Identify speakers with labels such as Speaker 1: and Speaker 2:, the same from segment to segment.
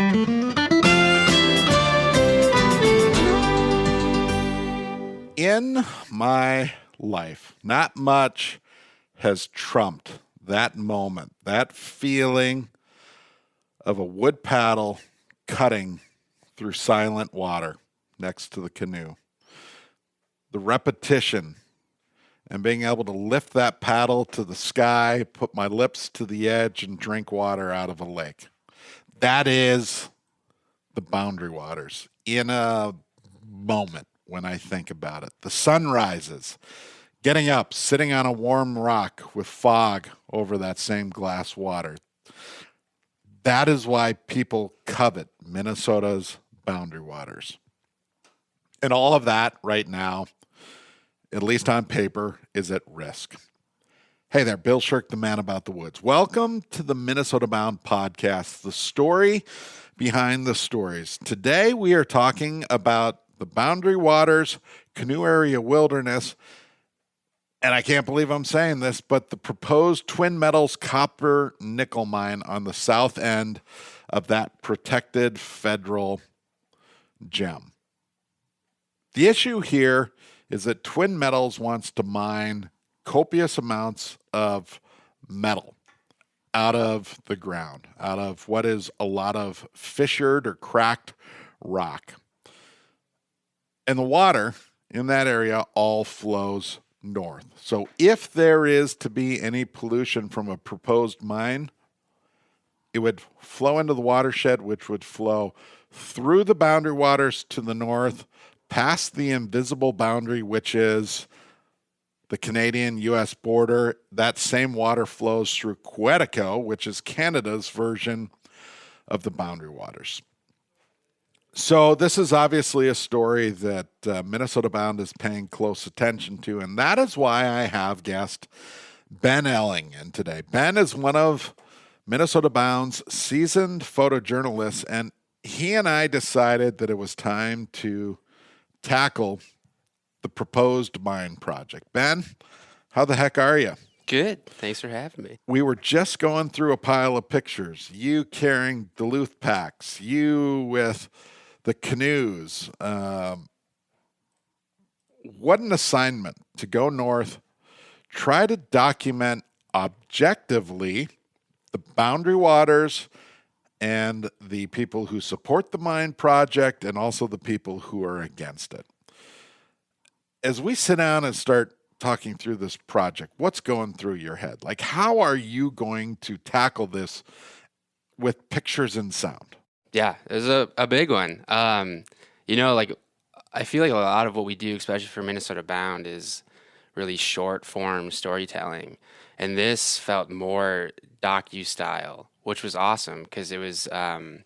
Speaker 1: In my life, not much has trumped that moment, that feeling of a wood paddle cutting through silent water next to the canoe. The repetition and being able to lift that paddle to the sky, put my lips to the edge, and drink water out of a lake. That is the boundary waters in a moment when I think about it. The sun rises, getting up, sitting on a warm rock with fog over that same glass water. That is why people covet Minnesota's boundary waters. And all of that right now, at least on paper, is at risk. Hey there, Bill Shirk, the man about the woods. Welcome to the Minnesota Bound podcast, the story behind the stories. Today we are talking about the Boundary Waters, Canoe Area Wilderness, and I can't believe I'm saying this, but the proposed Twin Metals copper nickel mine on the south end of that protected federal gem. The issue here is that Twin Metals wants to mine copious amounts of metal out of the ground, out of what is a lot of fissured or cracked rock. And the water in that area all flows north. So if there is to be any pollution from a proposed mine, it would flow into the watershed, which would flow through the boundary waters to the north, past the invisible boundary, which is the Canadian-U.S. border. That same water flows through Quetico, which is Canada's version of the boundary waters. So this is obviously a story that Minnesota Bound is paying close attention to, and that is why I have guest Ben Elling in today. Ben is one of Minnesota Bound's seasoned photojournalists, and he and I decided that it was time to tackle the proposed mine project. Ben, how the heck are you?
Speaker 2: Good. Thanks for having me.
Speaker 1: We were just going through a pile of pictures. You carrying Duluth packs, you with the canoes. What an assignment to go north, try to document objectively the boundary waters and the people who support the mine project and also the people who are against it. As we sit down and start talking through this project, what's going through your head? Like, how are you going to tackle this with pictures and sound?
Speaker 2: Yeah, it was a big one. I feel like a lot of what we do, especially for Minnesota Bound, is really short form storytelling. And this felt more docu-style, which was awesome because it was, it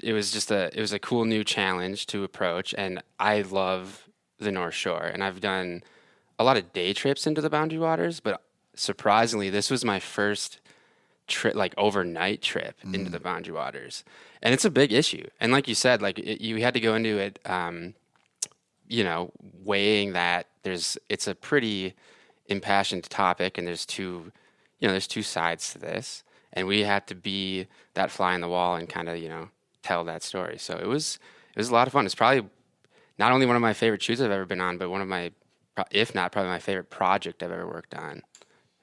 Speaker 2: was a cool new challenge to approach. And I love the North Shore. And I've done a lot of day trips into the Boundary Waters, but surprisingly, this was my first trip, like overnight trip into the Boundary Waters. And it's a big issue. And like you said, you had to go into it, weighing that it's a pretty impassioned topic and there's two sides to this. And we had to be that fly in the wall and kind of, tell that story. So it was a lot of fun. It's probably not only one of my favorite shoots I've ever been on, but one of my, if not probably my favorite project I've ever worked on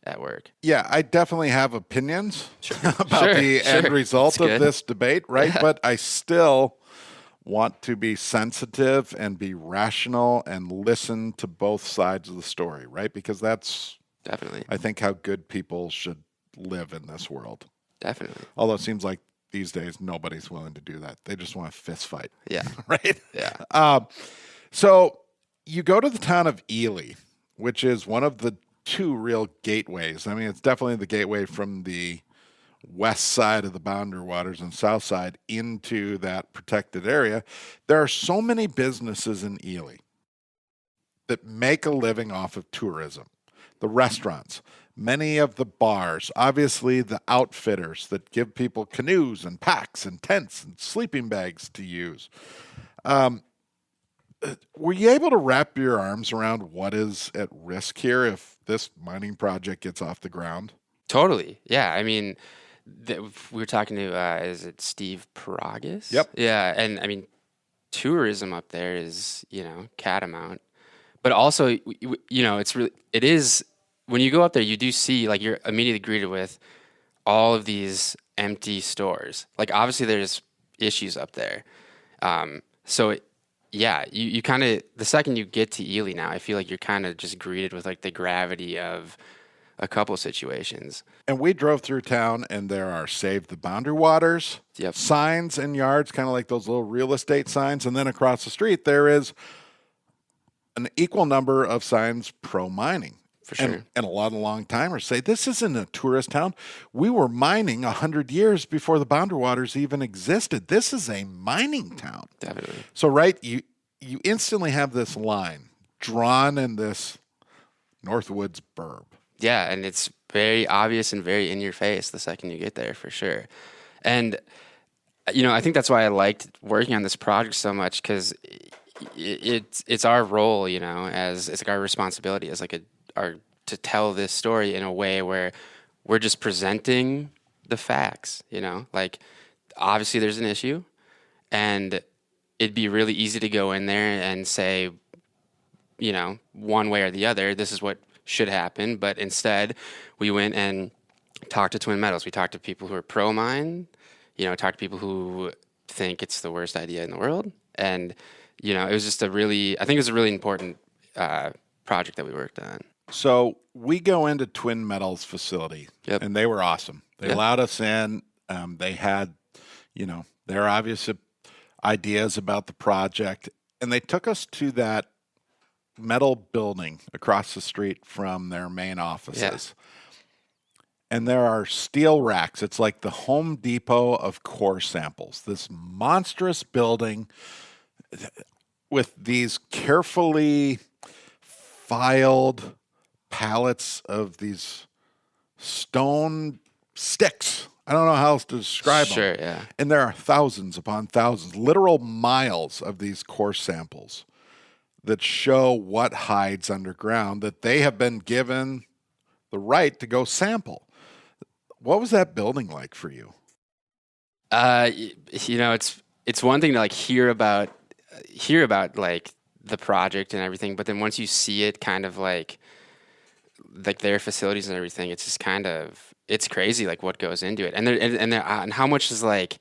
Speaker 2: at work.
Speaker 1: Yeah, I definitely have opinions about the end result of this debate, right? Yeah. But I still want to be sensitive and be rational and listen to both sides of the story, right? Because that's
Speaker 2: definitely,
Speaker 1: I think, how good people should live in this world.
Speaker 2: Definitely.
Speaker 1: Although it seems like these days nobody's willing to do that. They just want a fist fight.
Speaker 2: Yeah.
Speaker 1: Right?
Speaker 2: Yeah.
Speaker 1: So you go to the town of Ely, which is one of the two real gateways. I mean, it's definitely the gateway from the west side of the boundary waters and south side into that protected area. There are so many businesses in Ely that make a living off of tourism. The restaurants, many of the bars, obviously the outfitters that give people canoes and packs and tents and sleeping bags to use. Were you able to wrap your arms around what is at risk here if this mining project gets off the ground?
Speaker 2: Totally. Yeah. I mean, we were talking to, is it Steve Paragas?
Speaker 1: Yep.
Speaker 2: Yeah, and I mean, tourism up there is, catamount. But also, it is, when you go up there, you do see, like, you're immediately greeted with all of these empty stores. Like, obviously, there's issues up there. Yeah, you kind of, the second you get to Ely now, I feel like you're kind of just greeted with, like, the gravity of a couple situations.
Speaker 1: And we drove through town, and there are Save the Boundary Waters
Speaker 2: Yep.
Speaker 1: signs in yards, kind of like those little real estate signs. And then across the street, there is an equal number of signs pro mining.
Speaker 2: For sure.
Speaker 1: And a lot of long timers say, this isn't a tourist town. We were mining 100 years before the Boundary Waters even existed. This is a mining town.
Speaker 2: Definitely.
Speaker 1: So, right, you instantly have this line drawn in this Northwoods burb.
Speaker 2: Yeah, and it's very obvious and very in your face the second you get there, for sure. And I think that's why I liked working on this project so much, because it's our role, as it's like our responsibility as like to tell this story in a way where we're just presenting the facts. Like, obviously there's an issue, and it'd be really easy to go in there and say, one way or the other, this is what should happen. But instead, we went and talked to Twin Metals. We talked to people who are pro mine, talked to people who think it's the worst idea in the world. And, it was just I think it was a really important project that we worked on.
Speaker 1: So we go into Twin Metals facility,
Speaker 2: Yep.
Speaker 1: and they were awesome. They allowed us in. They had, their obvious ideas about the project, and they took us to that metal building across the street from their main offices. Yeah. And there are steel racks. It's like the Home Depot of core samples, this monstrous building with these carefully filed pallets of these stone sticks. I don't know how else to describe them.
Speaker 2: Sure, yeah.
Speaker 1: And there are thousands upon thousands, literal miles of these core samples that show what hides underground that they have been given the right to go sample. What was that building like for you?
Speaker 2: It's one thing to like hear about like the project and everything, but then once you see it kind of like their facilities and everything, it's just kind of, it's crazy like what goes into it, and how much is like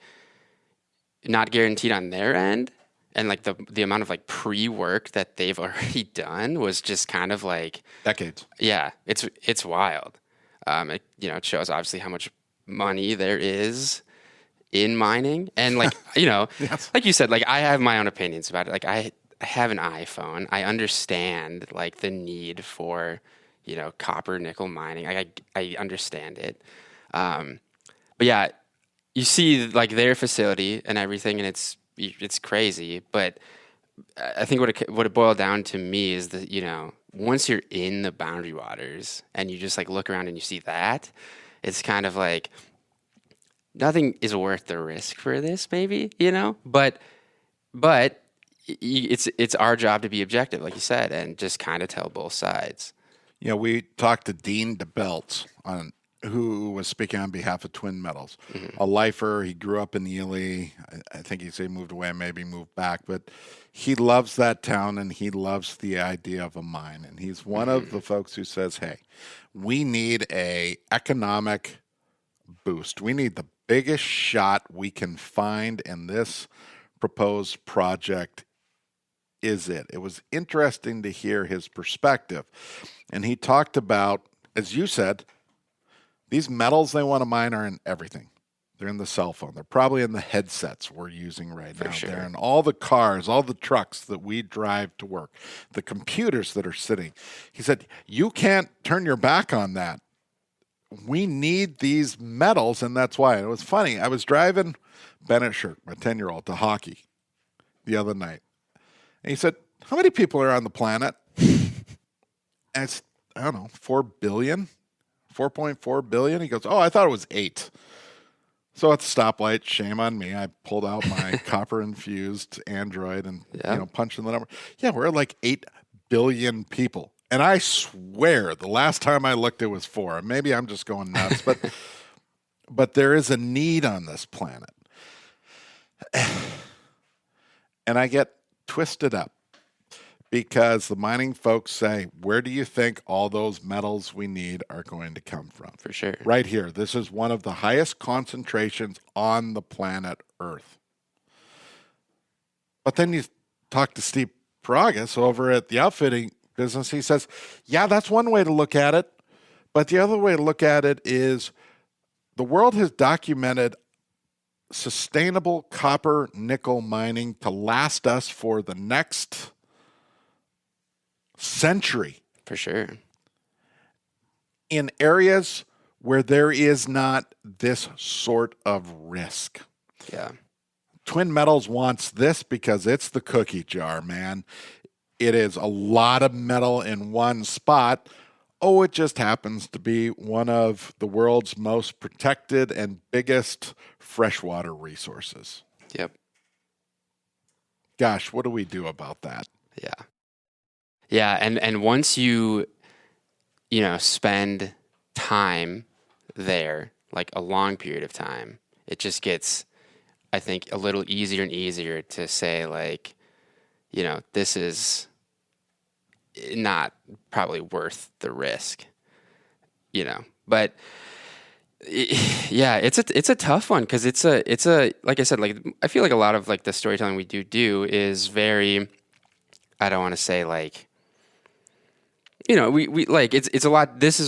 Speaker 2: not guaranteed on their end, and like the amount of like pre-work that they've already done was just kind of like
Speaker 1: decades.
Speaker 2: Yeah, it's wild. It shows obviously how much money there is in mining, and like
Speaker 1: Yes.
Speaker 2: like you said, like I have my own opinions about it. Like I have an iPhone. I understand like the need for copper nickel mining. I understand it, but yeah, you see like their facility and everything, and it's crazy. But I think what it boiled down to me is that once you're in the Boundary Waters and you just like look around and you see that, it's kind of like nothing is worth the risk for this, maybe, but it's our job to be objective, like you said, and just kind of tell both sides.
Speaker 1: We talked to Dean DeBelts, who was speaking on behalf of Twin Metals, a lifer. He grew up in Ely. I think he moved away, maybe moved back, but he loves that town and he loves the idea of a mine. And he's one of the folks who says, hey, we need a economic boost. We need the biggest shot we can find, and this proposed project is it. It was interesting to hear his perspective. And he talked about, as you said, these metals they want to mine are in everything. They're in the cell phone. They're probably in the headsets we're using right now.
Speaker 2: Sure.
Speaker 1: They're in all the cars, all the trucks that we drive to work, the computers that are sitting. He said, you can't turn your back on that. We need these metals, and that's why. And it was funny. I was driving Bennett Shirk, my 10-year-old, to hockey the other night. And he said, how many people are on the planet? And it's, I don't know, 4 billion, 4.4 billion. He goes, oh, I thought it was 8. So at the stoplight, shame on me, I pulled out my copper-infused Android and punched in the number. Yeah, we're at like 8 billion people. And I swear the last time I looked, it was 4. Maybe I'm just going nuts. But But there is a need on this planet. And I get twisted up because the mining folks say, where do you think all those metals we need are going to come from?
Speaker 2: For sure.
Speaker 1: Right here. This is one of the highest concentrations on the planet Earth. But then you talk to Steve Paragas over at the outfitting business. He says, yeah, that's one way to look at it. But the other way to look at it is the world has documented sustainable copper nickel mining to last us for the next century.
Speaker 2: For sure.
Speaker 1: In areas where there is not this sort of risk.
Speaker 2: Yeah.
Speaker 1: Twin Metals wants this because it's the cookie jar, man. It is a lot of metal in one spot. Oh, it just happens to be one of the world's most protected and biggest freshwater resources.
Speaker 2: Yep.
Speaker 1: Gosh, what do we do about that?
Speaker 2: Yeah. Yeah, and once you spend time there, like a long period of time, it just gets, I think, a little easier and easier to say, like, this is not probably worth the risk, but yeah, it's a tough one because it's a like I said, like I feel like a lot of like the storytelling we do is very, I don't want to say like, we like it's a lot. This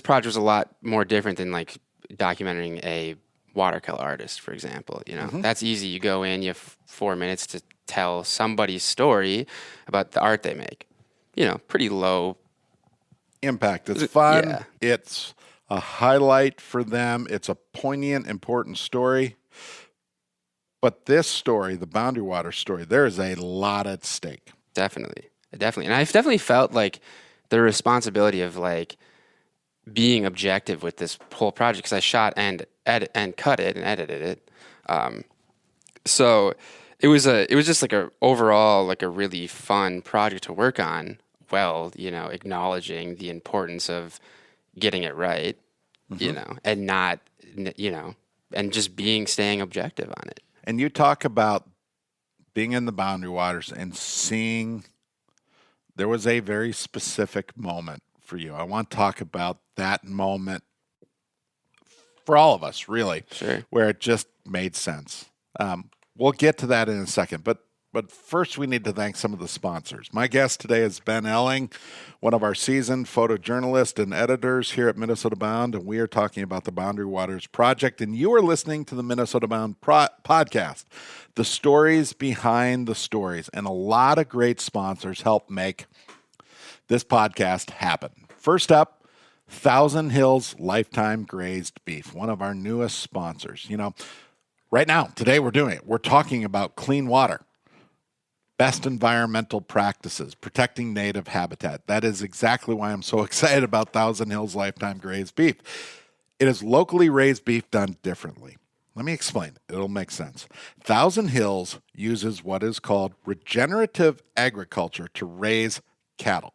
Speaker 2: project is a lot more different than like documenting a watercolor artist, for example. That's easy. You go in, you have 4 minutes to tell somebody's story about the art they make. Pretty low
Speaker 1: impact. It's fun.
Speaker 2: Yeah.
Speaker 1: It's a highlight for them. It's a poignant, important story. But this story, the Boundary Water story, there is a lot at stake.
Speaker 2: Definitely. And I've definitely felt like the responsibility of like being objective with this whole project because I shot and cut it and edited it. So it was just like a overall like a really fun project to work on. Well, acknowledging the importance of getting it right, and not, and just staying objective on it.
Speaker 1: And you talk about being in the Boundary Waters and seeing there was a very specific moment for you. I want to talk about that moment for all of us, really,
Speaker 2: Sure.
Speaker 1: where it just made sense. We'll get to that in a second, but first we need to thank some of the sponsors. My guest today is Ben Elling, one of our seasoned photojournalists and editors here at Minnesota Bound, and we are talking about the Boundary Waters Project, and you are listening to the Minnesota Bound podcast, the stories behind the stories, and a lot of great sponsors help make this podcast happen. First up, Thousand Hills Lifetime Grazed Beef, one of our newest sponsors. Right now, today we're talking about clean water, best environmental practices, protecting native habitat. That is exactly why I'm so excited about Thousand Hills Lifetime Grazed Beef. It is locally raised beef done differently. Let me explain. It'll make sense. Thousand Hills uses what is called regenerative agriculture to raise cattle.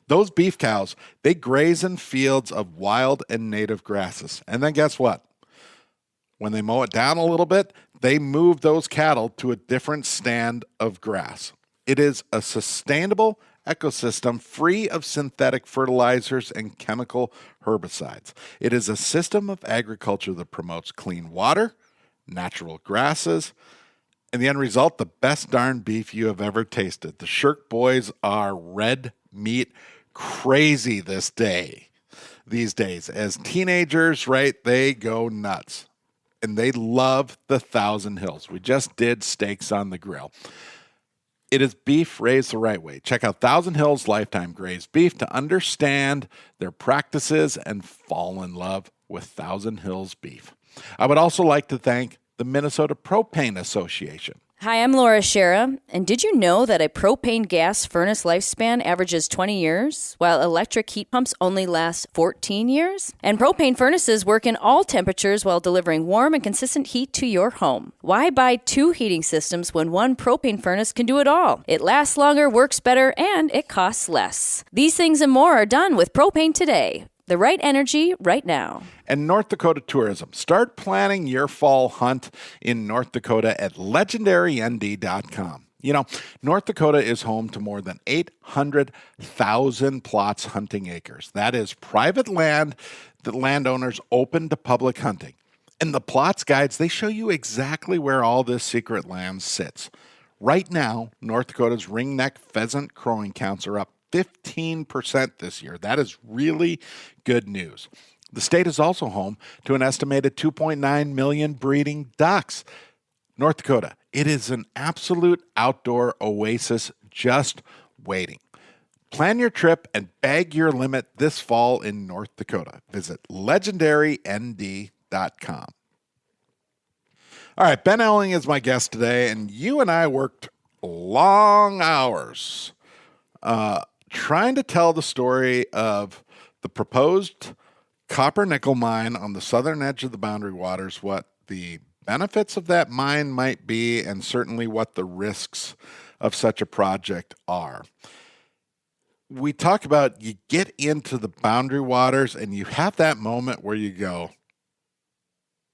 Speaker 1: Those beef cows, they graze in fields of wild and native grasses. And then guess what? When they mow it down a little bit, they move those cattle to a different stand of grass. It is a sustainable ecosystem free of synthetic fertilizers and chemical herbicides. It is a system of agriculture that promotes clean water, natural grasses, and the end result, the best darn beef you have ever tasted. The Shirk boys are red meat crazy these days. As teenagers, right, they go nuts. And they love the Thousand Hills. We just did steaks on the grill. It is beef raised the right way. Check out Thousand Hills Lifetime Grazed Beef to understand their practices and fall in love with Thousand Hills beef. I would also like to thank the Minnesota Propane Association.
Speaker 3: Hi, I'm Laura Shera, and did you know that a propane gas furnace lifespan averages 20 years, while electric heat pumps only last 14 years? And propane furnaces work in all temperatures while delivering warm and consistent heat to your home. Why buy two heating systems when one propane furnace can do it all? It lasts longer, works better, and it costs less. These things and more are done with propane today. The right energy right now.
Speaker 1: And North Dakota Tourism. Start planning your fall hunt in North Dakota at legendarynd.com. You know, North Dakota is home to more than 800,000 plots hunting acres. That is private land that landowners open to public hunting. And the plots guides, they show you exactly where all this secret land sits. Right now, North Dakota's ringneck pheasant crowing counts are up 15% this year. That is really good news. The state is also home to an estimated 2.9 million breeding ducks. North Dakota, it is an absolute outdoor oasis just waiting. Plan your trip and bag your limit this fall in North Dakota. Visit legendarynd.com. All right, Ben Elling is my guest today, and you and I worked long hours trying to tell the story of the proposed copper nickel mine on the southern edge of the Boundary Waters, what the benefits of that mine might be, and certainly what the risks of such a project are. We talk about you get into the Boundary Waters and you have that moment where you go,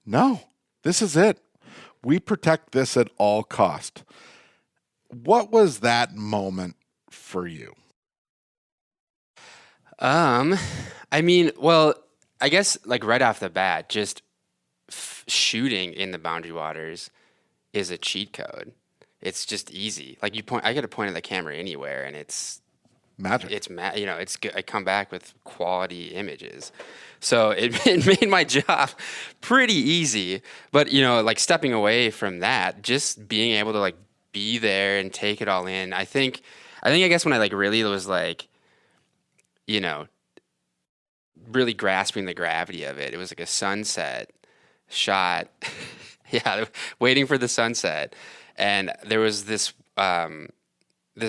Speaker 1: no, this is it. We protect this at all cost. What was that moment for you?
Speaker 2: I mean, well, I guess like right off the bat, just shooting in the Boundary Waters is a cheat code. It's just easy. Like I get to point at the camera anywhere, and it's
Speaker 1: magic.
Speaker 2: It's it's good. I come back with quality images, so it made my job pretty easy. But like stepping away from that, just being able to like be there and take it all in. I guess when I like really was like, really grasping the gravity of it. It was like a sunset shot. Yeah, waiting for the sunset. And there was this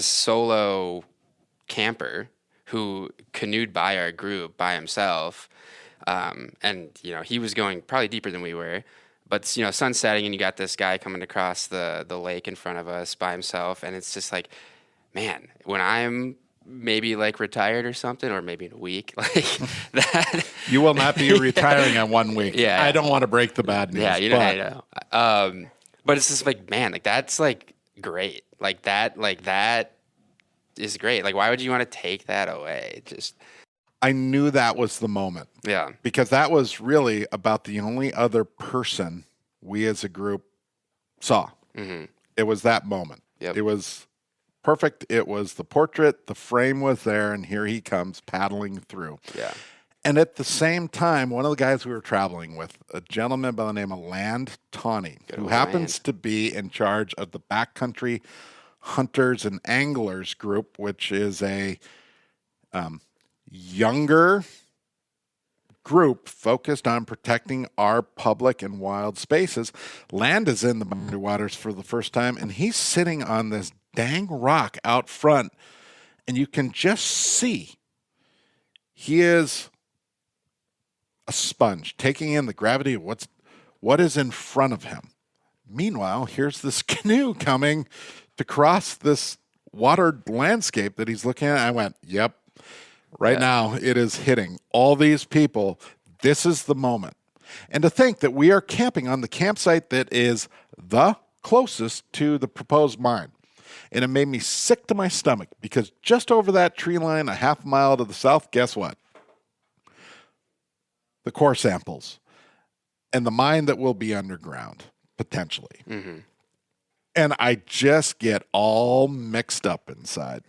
Speaker 2: solo camper who canoed by our group by himself. And he was going probably deeper than we were. But sun setting, and you got this guy coming across the lake in front of us by himself, and it's just like, man, when I'm maybe like retired or something, or maybe in a week, like that.
Speaker 1: You will not be retiring in 1 week.
Speaker 2: Yeah.
Speaker 1: I don't want to break the bad news.
Speaker 2: Yeah, I know. But it's just like, man, like that's like great. Like that is great. Like, why would you want to take that away?
Speaker 1: I knew that was the moment.
Speaker 2: Yeah.
Speaker 1: Because that was really about the only other person we as a group saw.
Speaker 2: Mm-hmm.
Speaker 1: It was that moment.
Speaker 2: Yep.
Speaker 1: It was perfect. It was the portrait, the frame was there, and here he comes paddling through.
Speaker 2: Yeah.
Speaker 1: And at the same time, one of the guys we were traveling with, a gentleman by the name of Land Tawney, who happens to be in charge of the Backcountry Hunters and Anglers group, which is a younger group focused on protecting our public and wild spaces. Land is in the Boundary Waters for the first time, and he's sitting on this dang rock out front, and you can just see he is a sponge taking in the gravity of what is in front of him. Meanwhile, here's this canoe coming to cross this watered landscape that he's looking at. I went, yep. Right now, it is hitting all these people. This is the moment. And to think that we are camping on the campsite that is the closest to the proposed mine. And it made me sick to my stomach because just over that tree line, a half mile to the south, guess what? The core samples and the mine that will be underground, potentially.
Speaker 2: Mm-hmm.
Speaker 1: And I just get all mixed up inside.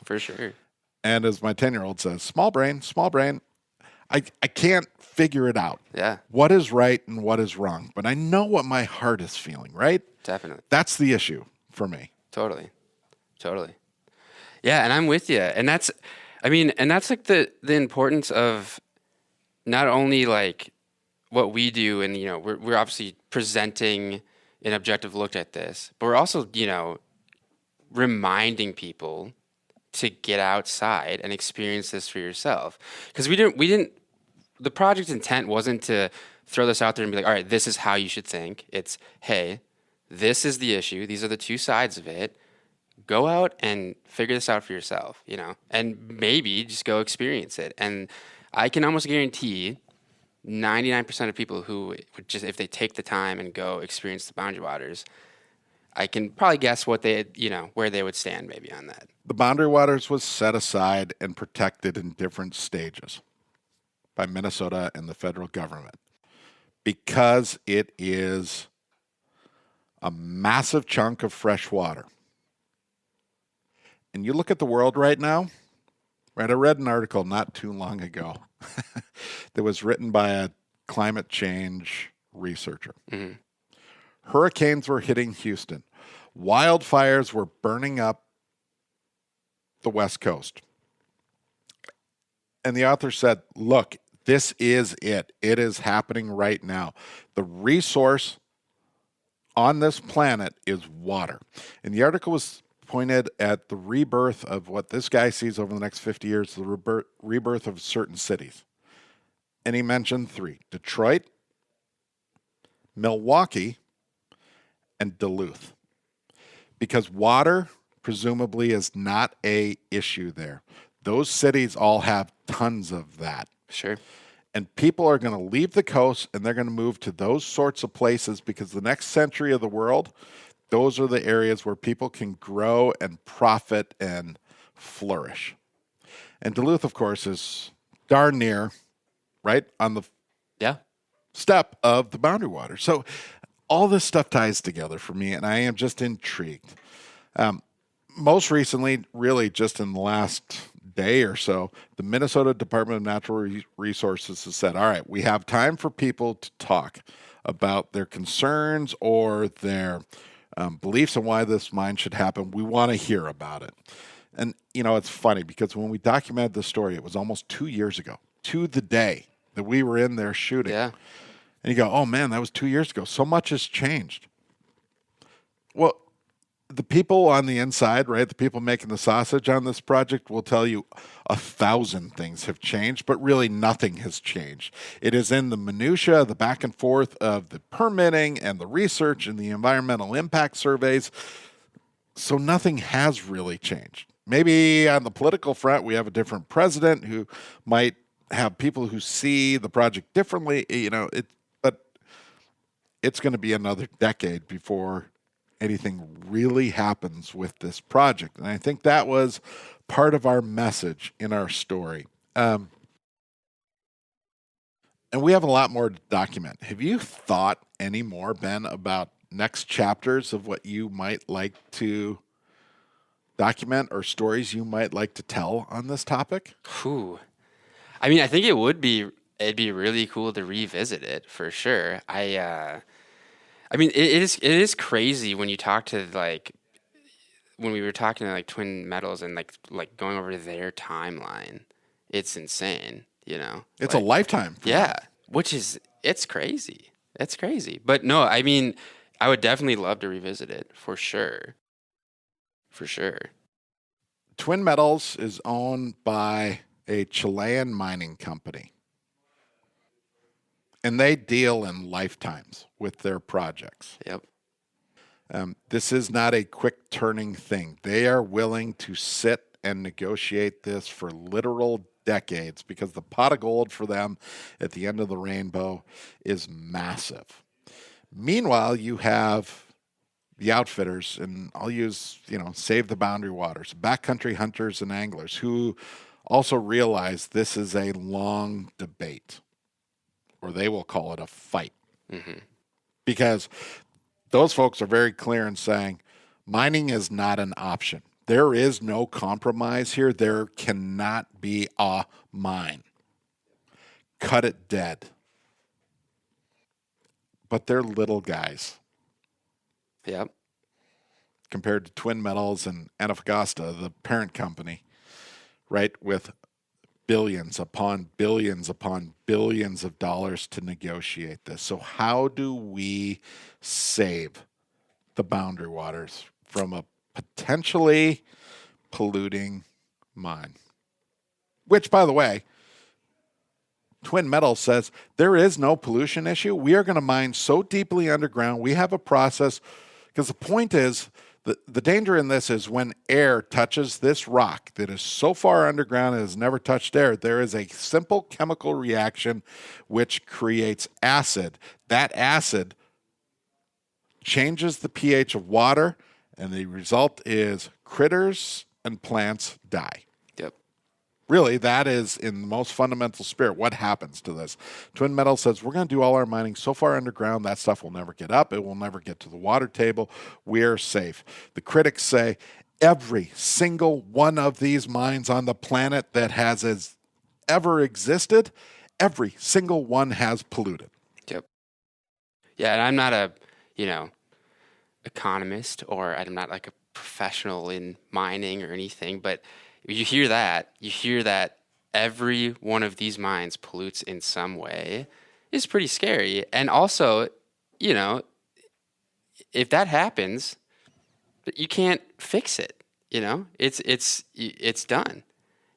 Speaker 2: For sure.
Speaker 1: And as my 10-year-old says, small brain. I can't figure it out.
Speaker 2: Yeah.
Speaker 1: What is right and what is wrong. But I know what my heart is feeling, right?
Speaker 2: Definitely.
Speaker 1: That's the issue for me.
Speaker 2: Totally. Yeah, and I'm with you. And that's like the importance of not only like what we do, and we're obviously presenting an objective look at this, but we're also, reminding people to get outside and experience this for yourself. Because the project's intent wasn't to throw this out there and be like, all right, this is how you should think. It's, hey, this is the issue. These are the two sides of it. Go out and figure this out for yourself, and maybe just go experience it. And I can almost guarantee 99% of people who would just, if they take the time and go experience the Boundary Waters, I can probably guess what they, where they would stand maybe on that.
Speaker 1: The Boundary Waters was set aside and protected in different stages by Minnesota and the federal government because it is a massive chunk of fresh water. And you look at the world right now, right? I read an article not too long ago that was written by a climate change researcher.
Speaker 2: Mm-hmm.
Speaker 1: Hurricanes were hitting Houston. Wildfires were burning up the West Coast. And the author said, look, this is it. It is happening right now. The resource on this planet is water. And the article was pointed at the rebirth of what this guy sees over the next 50 years, the rebirth of certain cities. And he mentioned 3, Detroit, Milwaukee, and Duluth. Because water, presumably, is not a issue there. Those cities all have tons of that.
Speaker 2: Sure.
Speaker 1: And people are going to leave the coast and they're going to move to those sorts of places because the next century of the world, those are the areas where people can grow and profit and flourish. And Duluth, of course, is darn near, right, on the step of the Boundary Water. So all this stuff ties together for me, and I am just intrigued. Most recently, really just in the last day or so, the Minnesota Department of Natural Resources has said, all right, we have time for people to talk about their concerns or their beliefs on why this mine should happen. We want to hear about it. And, it's funny because when we documented the story, it was almost 2 years ago, to the day that we were in there shooting.
Speaker 2: Yeah.
Speaker 1: And you go, oh man, that was 2 years ago. So much has changed. Well, the people on the inside, right, the people making the sausage on this project will tell you 1,000 things have changed, but really nothing has changed. It is in the minutia, the back and forth of the permitting and the research and the environmental impact surveys. So nothing has really changed. Maybe on the political front, we have a different president who might have people who see the project differently, but it's going to be another decade before anything really happens with this project. And I think that was part of our message in our story. And we have a lot more to document. Have you thought any more, Ben, about next chapters of what you might like to document or stories you might like to tell on this topic?
Speaker 2: I mean, I think it'd be really cool to revisit it for sure. I mean, it is crazy when you talk to when we were talking to Twin Metals and like going over their timeline. It's insane,
Speaker 1: It's a lifetime.
Speaker 2: Yeah, it's crazy. It's crazy. But no, I mean, I would definitely love to revisit it for sure. For sure.
Speaker 1: Twin Metals is owned by a Chilean mining company. And they deal in lifetimes with their projects.
Speaker 2: Yep.
Speaker 1: This is not a quick turning thing. They are willing to sit and negotiate this for literal decades because the pot of gold for them at the end of the rainbow is massive. Meanwhile, you have the outfitters, and I'll use, Save the Boundary Waters, backcountry hunters and anglers who also realize this is a long debate. Or they will call it a fight.
Speaker 2: Mm-hmm.
Speaker 1: Because those folks are very clear in saying mining is not an option. There is no compromise here. There cannot be a mine. Cut it dead. But they're little guys.
Speaker 2: Yep.
Speaker 1: Compared to Twin Metals and Antofagasta, the parent company, right, with billions upon billions upon billions of dollars to negotiate this. So how do we save the Boundary Waters from a potentially polluting mine? Which, by the way, Twin Metals says there is no pollution issue. We are going to mine so deeply underground. We have a process because the point is The danger in this is when air touches this rock that is so far underground it has never touched air, there is a simple chemical reaction which creates acid. That acid changes the pH of water, and the result is critters and plants die.
Speaker 2: Yep.
Speaker 1: Really, that is in the most fundamental spirit what happens to this. Twin Metals says, we're going to do all our mining so far underground, that stuff will never get up. It will never get to the water table. We're safe. The critics say every single one of these mines on the planet that has ever existed, every single one has polluted.
Speaker 2: Yep. Yeah, and I'm not a, economist, or I'm not like a professional in mining or anything, but you hear that every one of these mines pollutes in some way is pretty scary. And also, if that happens, you can't fix it, it's done.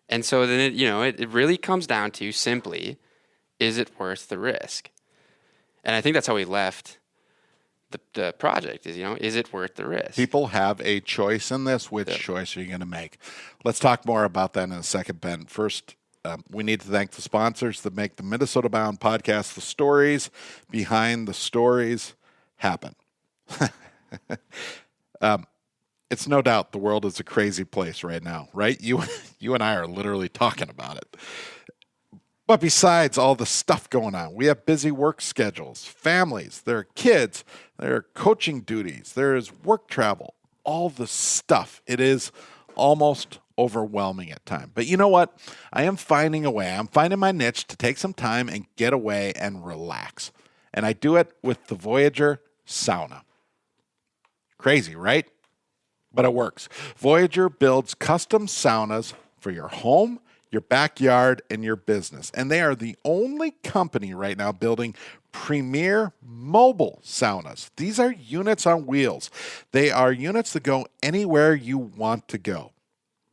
Speaker 2: And so then it really comes down to simply, is it worth the risk? And I think that's how we left the project is it worth the risk?
Speaker 1: People have a choice in this. Which choice are you going to make? Let's talk more about that in a second, Ben. First, we need to thank the sponsors that make the Minnesota Bound podcast. The stories behind the stories happen. It's no doubt the world is a crazy place right now, right? You and I are literally talking about it. But besides all the stuff going on, we have busy work schedules, families, there are kids, there are coaching duties, there is work travel, all the stuff. It is almost overwhelming at times. But you know what? I am finding a way. I'm finding my niche to take some time and get away and relax. And I do it with the Voyager sauna. Crazy, right? But it works. Voyager builds custom saunas for your home, your backyard, and your business. And they are the only company right now building premier mobile saunas. These are units on wheels. They are units that go anywhere you want to go.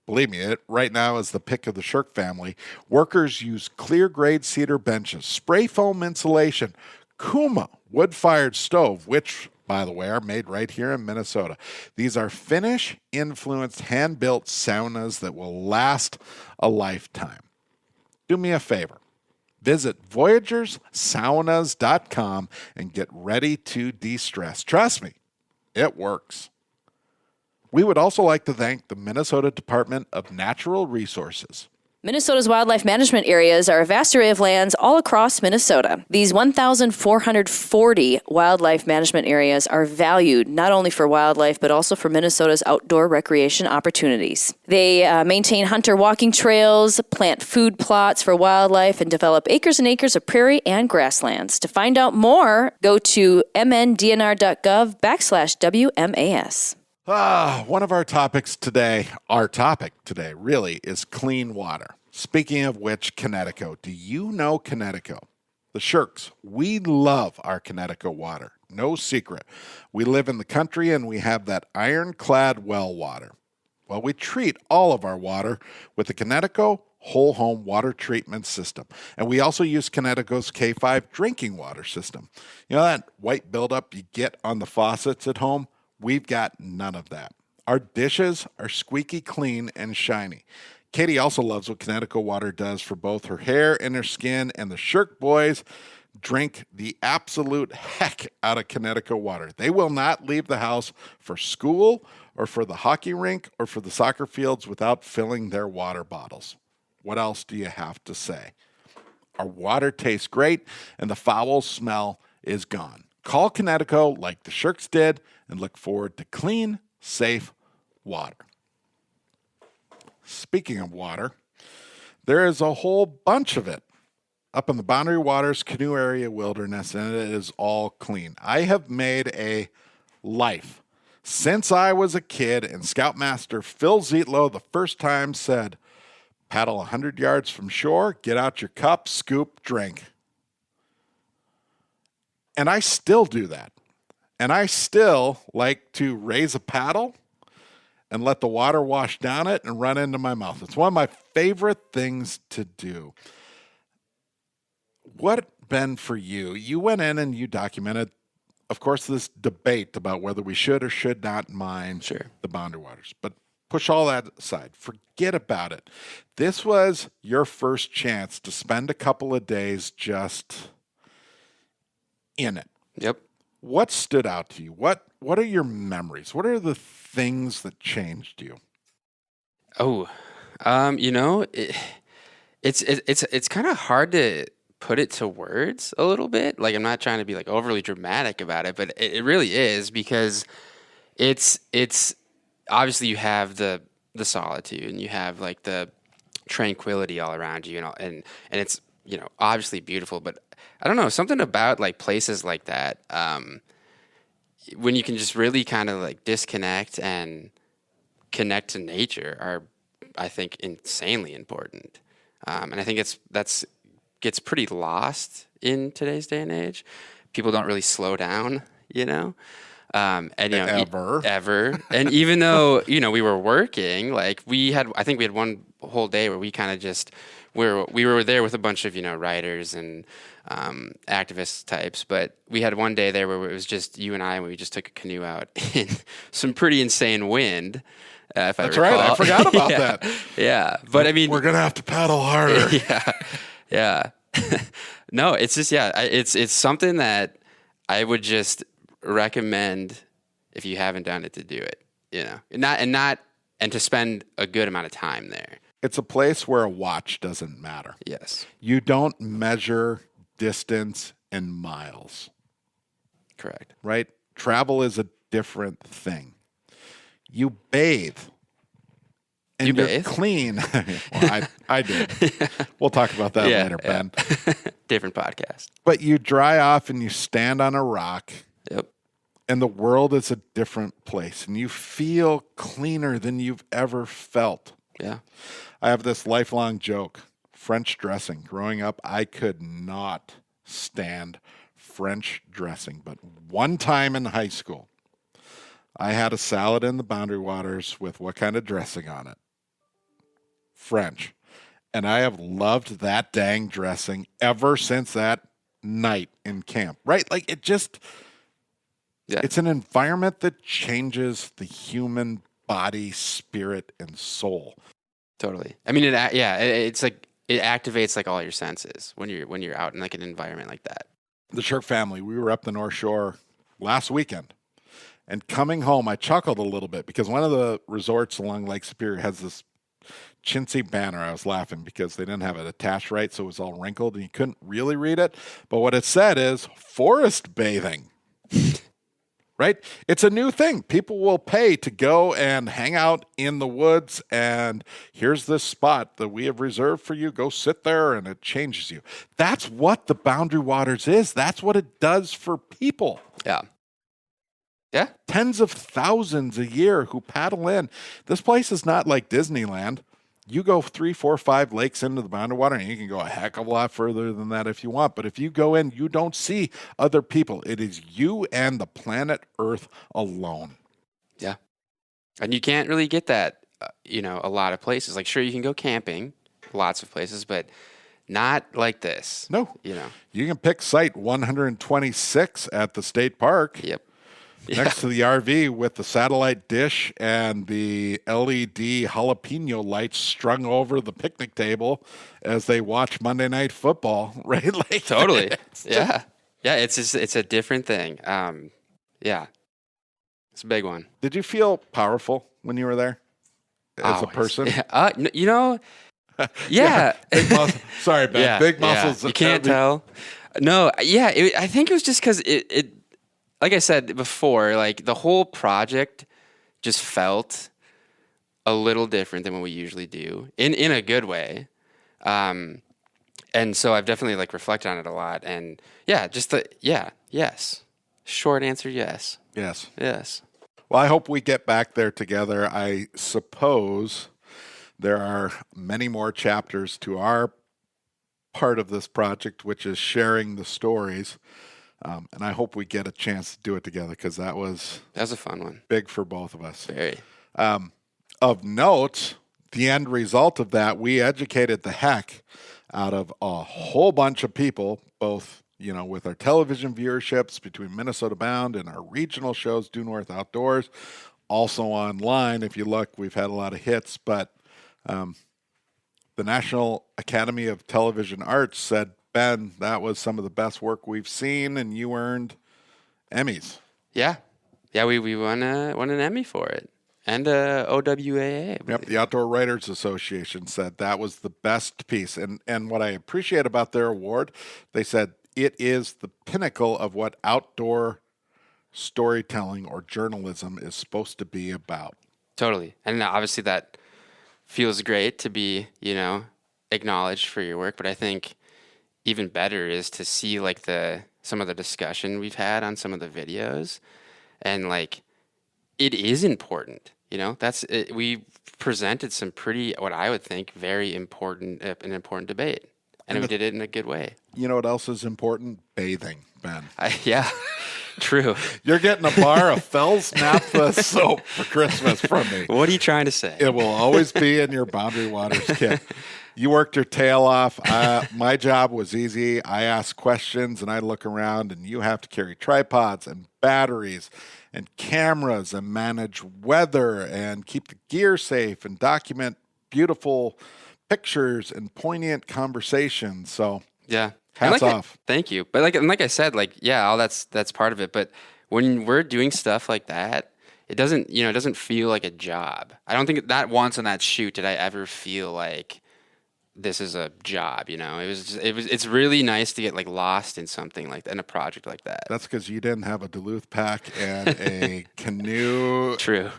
Speaker 1: Believe me, it right now is the pick of the Shirk family. Workers use clear-grade cedar benches, spray foam insulation, Kuma wood-fired stove, which, by the way, are made right here in Minnesota. These are Finnish-influenced, hand-built saunas that will last a lifetime. Do me a favor. Visit VoyagersSaunas.com and get ready to de-stress. Trust me, it works. We would also like to thank the Minnesota Department of Natural Resources.
Speaker 3: Minnesota's wildlife management areas are a vast array of lands all across Minnesota. These 1,440 wildlife management areas are valued not only for wildlife, but also for Minnesota's outdoor recreation opportunities. They maintain hunter walking trails, plant food plots for wildlife, and develop acres and acres of prairie and grasslands. To find out more, go to mndnr.gov/WMAS.
Speaker 1: One of our topic today really is clean water. Speaking of which, Connecticut. Do you know Connecticut? The Shirks, we love our Connecticut water. No secret. We live in the country and we have that ironclad well water. Well, we treat all of our water with the Connecticut whole home water treatment system. And we also use Connecticut's K5 drinking water system. You know that white buildup you get on the faucets at home? We've got none of that. Our dishes are squeaky clean and shiny. Katie also loves what Connecticut water does for both her hair and her skin, and the Shirk boys drink the absolute heck out of Connecticut water. They will not leave the house for school or for the hockey rink or for the soccer fields without filling their water bottles. What else do you have to say? Our water tastes great, and the foul smell is gone. Call Connecticut like the Shirks did and look forward to clean, safe water. Speaking of water, there is a whole bunch of it up in the Boundary Waters Canoe Area Wilderness, and it is all clean. I have made a life since I was a kid, and Scoutmaster Phil Zietlow the first time said, paddle 100 yards from shore, get out your cup, scoop, drink. And I still do that. And I still like to raise a paddle and let the water wash down it and run into my mouth. It's one of my favorite things to do. What, Ben, for you? You went in and you documented of course, this debate about whether we should or should not mine
Speaker 2: Sure.
Speaker 1: the boundary waters. But push all that aside. Forget about it. This was your first chance to spend a couple of days just in it.
Speaker 2: Yep.
Speaker 1: What stood out to you? What are your memories? What are the things that changed you?
Speaker 2: Oh, it's kind of hard to put it to words a little bit. Like, I'm not trying to be like overly dramatic about it, but it really is, because it's obviously you have the solitude and you have like the tranquility all around you, and it's, obviously beautiful, but I don't know, something about like places like that, when you can just really kind of like disconnect and connect to nature are, I think, insanely important. And I think that's gets pretty lost in today's day and age. People don't really slow down, and ever. And even though, we were working, like I think we had one whole day where we kind of just, we were there with a bunch of, writers and activist types, but we had one day there where it was just you and I, and we just took a canoe out in some pretty insane wind. That's
Speaker 1: right. I forgot about that.
Speaker 2: Yeah. But I mean,
Speaker 1: we're going to have to paddle harder.
Speaker 2: Yeah. No, it's just, it's something that I would just recommend, if you haven't done it, to do it, and to spend a good amount of time there.
Speaker 1: It's a place where a watch doesn't matter.
Speaker 2: Yes.
Speaker 1: You don't measure distance in miles.
Speaker 2: Correct.
Speaker 1: Right? Travel is a different thing. You bathe. And
Speaker 2: You
Speaker 1: you're
Speaker 2: bathe?
Speaker 1: clean. Well, I did. We'll talk about that later, Ben.
Speaker 2: Different podcast.
Speaker 1: But you dry off and you stand on a rock.
Speaker 2: Yep.
Speaker 1: And the world is a different place. And you feel cleaner than you've ever felt.
Speaker 2: Yeah.
Speaker 1: I have this lifelong joke. French dressing. Growing up, I could not stand French dressing. But one time in high school, I had a salad in the Boundary Waters with what kind of dressing on it? French. And I have loved that dang dressing ever since that night in camp. Right? Like, it just, it's an environment that changes the human body, spirit, and soul.
Speaker 2: Totally. I mean, it's like, it activates like all your senses when you're out in like an environment like that.
Speaker 1: The Shirk family, we were up the North Shore last weekend. And coming home, I chuckled a little bit because one of the resorts along Lake Superior has this chintzy banner. I was laughing because they didn't have it attached right, so it was all wrinkled and you couldn't really read it. But what it said is forest bathing. Right? It's a new thing. People will pay to go and hang out in the woods, and here's this spot that we have reserved for you. Go sit there, and it changes you. That's what the Boundary Waters is. That's what it does for people.
Speaker 2: Yeah. Yeah.
Speaker 1: Tens of thousands a year who paddle in. This place is not like Disneyland. You go 3, 4, 5 lakes into the Boundary Water, and you can go a heck of a lot further than that if you want. But if you go in, you don't see other people. It is you and the planet Earth alone.
Speaker 2: Yeah. And you can't really get that, a lot of places. Like, sure, you can go camping, lots of places, but not like this.
Speaker 1: No. You can pick site 126 at the state park.
Speaker 2: Yep.
Speaker 1: Next to the RV with the satellite dish and the LED jalapeno lights strung over the picnic table as they watch Monday Night Football, right? Like,
Speaker 2: totally. Yeah. Yeah, it's a different thing. Yeah. It's a big one.
Speaker 1: Did you feel powerful when you were there as a person?
Speaker 2: Yeah. Yeah.
Speaker 1: Big muscle. Sorry, Ben.
Speaker 2: Yeah,
Speaker 1: Big muscles.
Speaker 2: Yeah. You can't tell. No, yeah. I think it was just because it like I said before, like the whole project just felt a little different than what we usually do in a good way. And so I've definitely like reflected on it a lot. And yeah, yes. Short answer, yes.
Speaker 1: Yes.
Speaker 2: Yes.
Speaker 1: Well, I hope we get back there together. I suppose there are many more chapters to our part of this project, which is sharing the stories. And I hope we get a chance to do it together because that was
Speaker 2: a fun one.
Speaker 1: Big for both of us.
Speaker 2: Very.
Speaker 1: Of note, the end result of that, we educated the heck out of a whole bunch of people, both with our television viewerships between Minnesota Bound and our regional shows, Due North Outdoors, also online. If you look, we've had a lot of hits, but the National Academy of Television Arts said, Ben, that was some of the best work we've seen, and you earned Emmys.
Speaker 2: Yeah. Yeah, we won an Emmy for it. And OWAA.
Speaker 1: Yep, the Outdoor Writers Association said that was the best piece. And what I appreciate about their award, they said it is the pinnacle of what outdoor storytelling or journalism is supposed to be about.
Speaker 2: Totally. And obviously that feels great to be, acknowledged for your work. But I think even better is to see like some of the discussion we've had on some of the videos. And like, it is important, that's it. We presented some pretty, what I would think, very important, an important debate. And we did it in a good way.
Speaker 1: You know what else is important? Bathing, Ben.
Speaker 2: Yeah, true.
Speaker 1: You're getting a bar of Fell's Naphtha soap for Christmas from me.
Speaker 2: What are you trying to say?
Speaker 1: It will always be in your Boundary Waters kit. You worked your tail off. My job was easy. I ask questions and I look around, and you have to carry tripods and batteries and cameras and manage weather and keep the gear safe and document beautiful pictures and poignant conversations. So
Speaker 2: yeah,
Speaker 1: hats off.
Speaker 2: Thank you. But like I said, all that's part of it. But when we're doing stuff like that, it doesn't feel like a job. I don't think that once on that shoot did I ever feel like this is a job. It's really nice to get like lost in something like that, in a project like that.
Speaker 1: That's because you didn't have a Duluth pack and a canoe.
Speaker 2: True.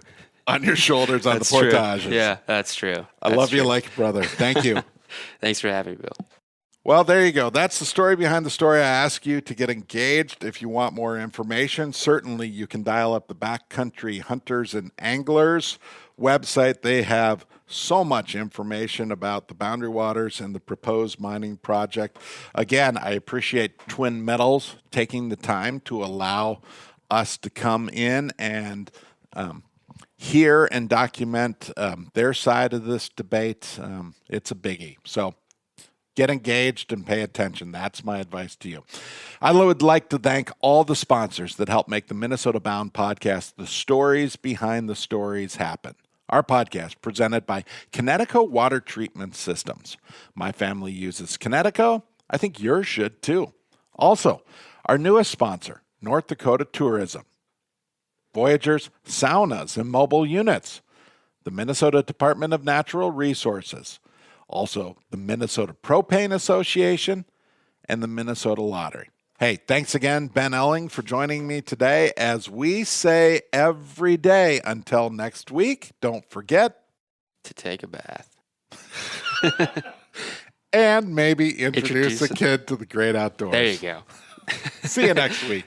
Speaker 1: On your shoulders on
Speaker 2: That's
Speaker 1: the portages.
Speaker 2: True. Yeah, that's true.
Speaker 1: I love you like a brother. Thank you.
Speaker 2: Thanks for having me, Bill.
Speaker 1: Well, there you go. That's the story behind the story. I ask you to get engaged. If you want more information, certainly you can dial up the Backcountry Hunters and Anglers website. They have so much information about the Boundary Waters and the proposed mining project. Again, I appreciate Twin Metals taking the time to allow us to come in and hear and document their side of this debate. It's a biggie. So get engaged and pay attention. That's my advice to you. I would like to thank all the sponsors that help make the Minnesota Bound podcast, The Stories Behind the Stories, happen. Our podcast presented by Connecticut Water Treatment Systems. My family uses Connecticut. I think yours should too. Also, our newest sponsor, North Dakota Tourism. Voyagers, saunas, and mobile units. The Minnesota Department of Natural Resources. Also, the Minnesota Propane Association and the Minnesota Lottery. Hey, thanks again, Ben Elling, for joining me today. As we say every day until next week, don't forget
Speaker 2: to take a bath.
Speaker 1: And maybe introduce a kid to the great outdoors.
Speaker 2: There you go.
Speaker 1: See you next week.